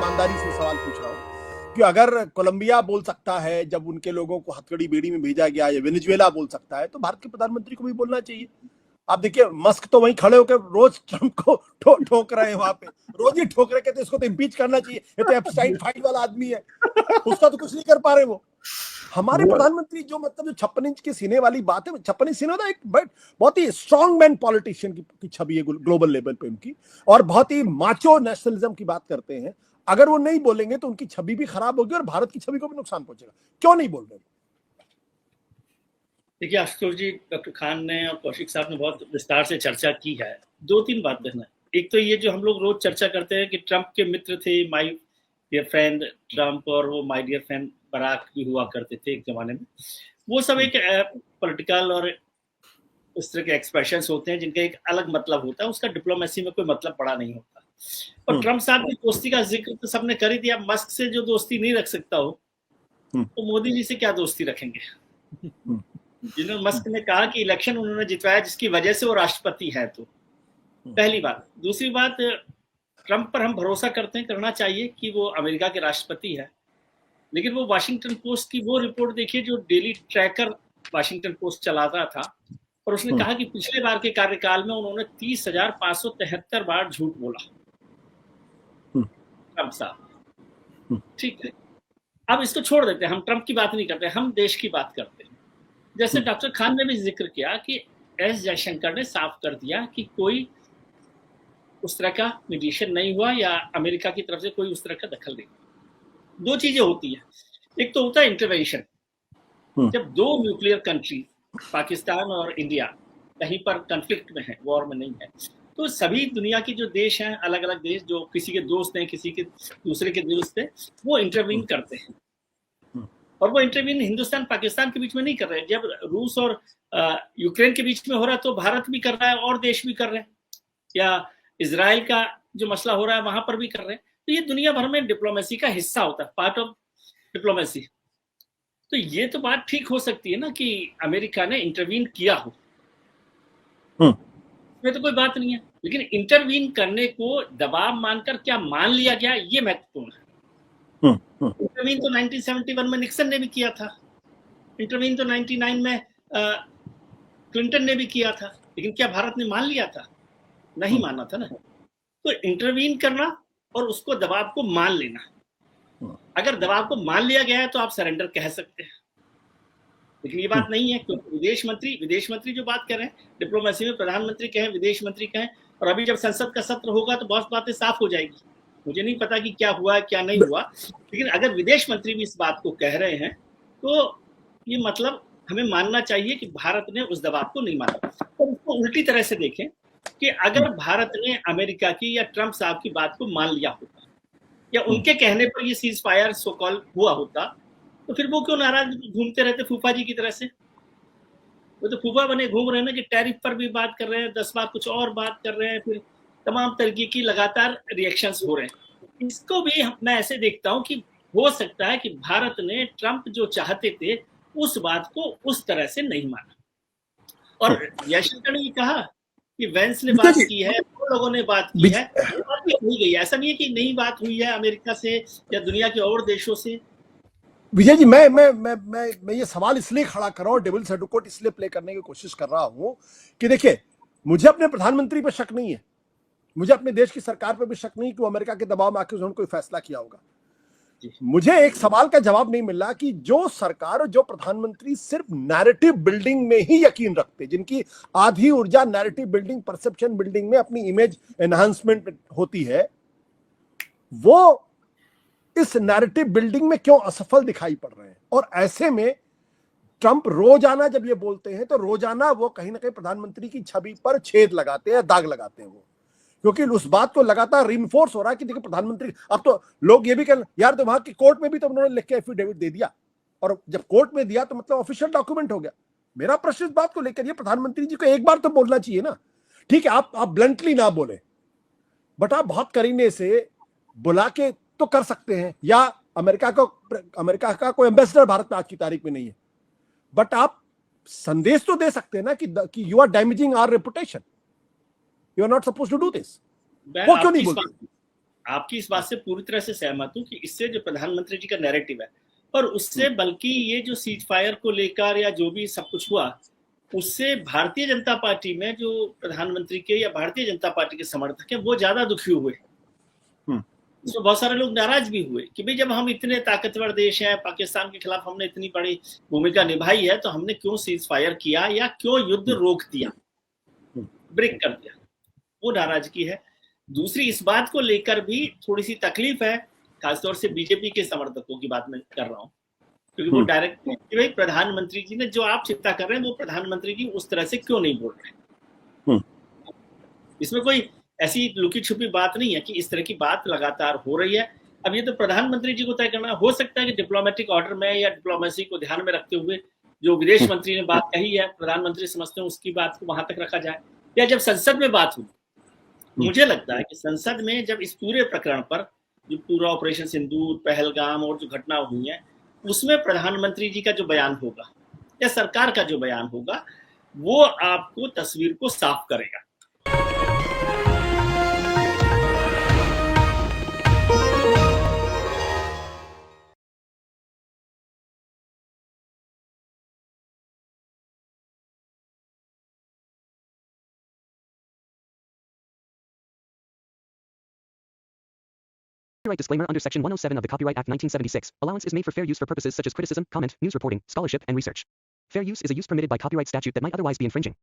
ईमानदारी से सवाल पूछ रहा हूँ कि अगर कोलंबिया बोल सकता है जब उनके लोगों को हथकड़ी बेड़ी में भेजा गया, या वेनेजुएला बोल सकता है, तो भारत के प्रधानमंत्री को भी बोलना चाहिए। आप देखिए, मस्क तो वहीं खड़े होकर रोज ट्रंप को ठोक रहे हैं, वहां पे रोज ही ठोक रहे, कहते इसको तो इम्पीच करना चाहिए, ये तो एप्स्टाइन फाइल वाला आदमी है, उसका तो कुछ नहीं कर पा रहे वो। हमारे प्रधानमंत्री जो मतलब जो 56 इंच के सीने वाली बात है, 56 इंच सीने, एक बहुत ही स्ट्रॉन्ग मैन पॉलिटिशियन की छवि है ग्लोबल लेवल पे उनकी, और बहुत ही माचो नेशनलिज्म की बात करते हैं। अगर वो नहीं बोलेंगे तो उनकी छवि भी खराब होगी और भारत की छवि को भी नुकसान पहुंचेगा। क्यों नहीं बोल रहे? देखिए आशुतोष जी, डॉक्टर खान ने और कौशिक साहब ने बहुत विस्तार से चर्चा की है। 2-3 बातें हैं। एक तो ये जो हम लोग रोज चर्चा करते हैं कि ट्रंप के मित्र थे माय डियर फ्रेंड ट्रंप, और वो माय डियर फ्रेंड बराक भी हुआ करते थे एक जमाने में। वो सब एक पॉलिटिकल और उस तरह के एक्सप्रेशंस होते हैं जिनका एक अलग मतलब होता है, उसका डिप्लोमेसी में कोई मतलब बड़ा नहीं होता। और ट्रंप साहब की दोस्ती का जिक्र तो सबने कर ही दिया। मस्क से जो दोस्ती नहीं रख सकता हो तो मोदी जी से क्या दोस्ती रखेंगे? जिन्होंने मस्क ने कहा कि इलेक्शन उन्होंने जितवाया जिसकी वजह से वो राष्ट्रपति है। तो पहली बात। दूसरी बात, ट्रंप पर हम भरोसा करना चाहिए कि वो अमेरिका के राष्ट्रपति है, लेकिन वो वाशिंगटन पोस्ट की वो रिपोर्ट देखिए जो डेली ट्रैकर वाशिंगटन पोस्ट चलाता था, और उसने कहा कि पिछले बार के कार्यकाल में उन्होंने 30,573 बार झूठ बोला। ट्रंप साहब, ठीक है, अब इसको छोड़ देते हैं, हम ट्रंप की बात नहीं करते, हम देश की बात करते हैं। जैसे डॉक्टर खान ने भी जिक्र किया कि एस जयशंकर ने साफ कर दिया कि कोई उस तरह का मीडिएशन नहीं हुआ या अमेरिका की तरफ से कोई उस तरह का दखल नहीं हुआ। 2 चीजें होती है, एक तो होता है इंटरवेंशन। जब 2 न्यूक्लियर कंट्री पाकिस्तान और इंडिया कहीं पर कॉन्फ्लिक्ट में है, वॉर में नहीं है, तो सभी दुनिया की जो देश हैं, अलग अलग देश जो किसी के दोस्त हैं, किसी के दूसरे के दोस्त हैं, वो इंटरवीन करते हैं। और वो इंटरवीन हिंदुस्तान पाकिस्तान के बीच में नहीं कर रहे हैं। जब रूस और यूक्रेन के बीच में हो रहा है तो भारत भी कर रहा है और देश भी कर रहे हैं, या इजराइल का जो मसला हो रहा है वहां पर भी कर रहे हैं। तो ये दुनिया भर में डिप्लोमेसी का हिस्सा होता है, पार्ट ऑफ डिप्लोमेसी। तो ये तो बात ठीक हो सकती है ना कि अमेरिका ने इंटरवीन किया हो, इसमें तो कोई बात नहीं है, लेकिन इंटरवीन करने को दबाव मानकर क्या मान लिया गया, ये महत्वपूर्ण है। इंटरवीन तो 1971 में निक्सन ने भी किया था, इंटरवीन तो 99 में क्लिंटन ने भी किया था, लेकिन क्या भारत ने मान लिया था? नहीं माना था ना। तो इंटरवीन करना और उसको दबाव को मान लेना, अगर दबाव को मान लिया गया है तो आप सरेंडर कह सकते हैं, लेकिन ये बात नहीं है, क्योंकि विदेश मंत्री जो बात कर रहे हैं, डिप्लोमेसी में प्रधानमंत्री कहें, विदेश मंत्री कहें, और अभी जब संसद का सत्र होगा तो बहुत बातें साफ हो जाएगी। मुझे नहीं पता कि क्या हुआ है क्या नहीं हुआ, लेकिन अगर विदेश मंत्री भी इस बात को कह रहे हैं तो ये मतलब हमें मानना चाहिए कि भारत ने उस दबाव को नहीं माना। तो उसको उल्टी तरह से देखें कि अगर भारत ने अमेरिका की या ट्रंप साहब की बात को मान लिया होता, या उनके कहने पर ये सीज फायर सो कॉल हुआ होता, तो फिर वो क्यों नाराज घूमते रहते फूफा जी की तरह से? वो तो फूफा बने घूम रहे हैं ना कि टैरिफ पर भी बात कर रहे हैं, 10 बार कुछ और बात कर रहे हैं, फिर तमाम तरीके की लगातार रिएक्शंस हो रहे हैं। इसको भी मैं ऐसे देखता हूं कि हो सकता है कि भारत ने ट्रंप जो चाहते थे उस बात को उस तरह से नहीं माना। और जयशंकर ने ये कहा कि वेंस ने बात की है, दो लोगों ने बात की है, बात भी हुई गई। ऐसा नहीं है कि नई बात हुई है अमेरिका से या दुनिया के और देशों से। विजय जी, मैं ये सवाल इसलिए खड़ा कर रहा हूँ, डेविल्स एडवोकेट इसलिए प्ले करने की कोशिश कर रहा हूँ कि देखिए, मुझे अपने प्रधानमंत्री पर शक नहीं है, मुझे अपने देश की सरकार पर भी शक नहीं कि वो अमेरिका के दबाव में आकर उन्होंने कोई फैसला किया होगा। मुझे एक सवाल का जवाब नहीं मिल रहा कि जो सरकार और जो प्रधानमंत्री सिर्फ नैरेटिव बिल्डिंग में ही यकीन रखते, जिनकी आधी ऊर्जा नैरेटिव बिल्डिंग, परसेप्शन बिल्डिंग में, अपनी इमेज एनहांसमेंट होती है, वो इस नैरेटिव बिल्डिंग में क्यों असफल दिखाई पड़ रहे हैं। और ऐसे में ट्रंप रोजाना जब ये बोलते हैं तो रोजाना वो कहीं ना कहीं प्रधानमंत्री की छवि पर छेद लगाते हैं, दाग लगाते हैं वो, क्योंकि उस बात को लगातार रिइंफोर्स हो रहा है कि देखिए प्रधानमंत्री, अब तो लोग ये भी कह यार, तो वहां की कोर्ट में भी तो उन्होंने लिख के एफिडेविट दे दिया, और जब कोर्ट में दिया तो मतलब ऑफिशियल डॉक्यूमेंट हो गया। मेरा प्रश्न इस बात को लेकर, ये प्रधानमंत्री जी को एक बार तो बोलना चाहिए ना, ठीक है आप ब्लंटली ना बोले, बट आप बहुत करीने से बुला के तो कर सकते हैं, या अमेरिका का कोई एम्बेसडर भारत में आज की तारीख में नहीं है, बट आप संदेश तो दे सकते हैं ना कि you are damaging our reputation, you are not supposed to do this. वो क्यों नहीं बोलते? आपकी इस बात से पूरी तरह से सहमत हूं कि इससे जो प्रधानमंत्री जी का नैरेटिव है, और उससे बल्कि ये जो सीज फायर को लेकर या जो भी सब कुछ हुआ, उससे भारतीय जनता पार्टी में जो प्रधानमंत्री के या भारतीय जनता पार्टी के समर्थक हैं वो ज्यादा दुखी हुए। उसमें बहुत सारे लोग नाराज भी हुए कि भाई जब हम इतने ताकतवर देश हैं, पाकिस्तान के खिलाफ हमने इतनी बड़ी भूमिका निभाई है, तो हमने क्यों सीज फायर किया या क्यों युद्ध रोक दिया, ब्रेक कर दिया, वो नाराजगी है। दूसरी इस बात को लेकर भी थोड़ी सी तकलीफ है, खासतौर से बीजेपी के समर्थकों की बात मैं कर रहा हूँ, क्योंकि वो डायरेक्ट कि भाई प्रधानमंत्री जी ने जो आप चिंता कर रहे हैं वो प्रधानमंत्री जी उस तरह से क्यों नहीं बोल रहे। इसमें कोई ऐसी लुकी छुपी बात नहीं है कि इस तरह की बात लगातार हो रही है। अब ये तो प्रधानमंत्री जी को तय करना, हो सकता है कि डिप्लोमेटिक ऑर्डर में या डिप्लोमेसी को ध्यान में रखते हुए जो विदेश मंत्री ने बात कही है, प्रधानमंत्री समझते हैं उसकी बात को वहां तक रखा जाए, या जब संसद में बात हुई, मुझे लगता है कि संसद में जब इस पूरे प्रकरण पर जो पूरा ऑपरेशन सिंदूर, पहलगाम और जो घटना हुई है, उसमें प्रधानमंत्री जी का जो बयान होगा या सरकार का जो बयान होगा, वो आपको तस्वीर को साफ करेगा। Copyright disclaimer under Section 107 of the Copyright Act 1976. Allowance is made for fair use for purposes such as criticism, comment, news reporting, scholarship, and research. Fair use is a use permitted by copyright statute that might otherwise be infringing.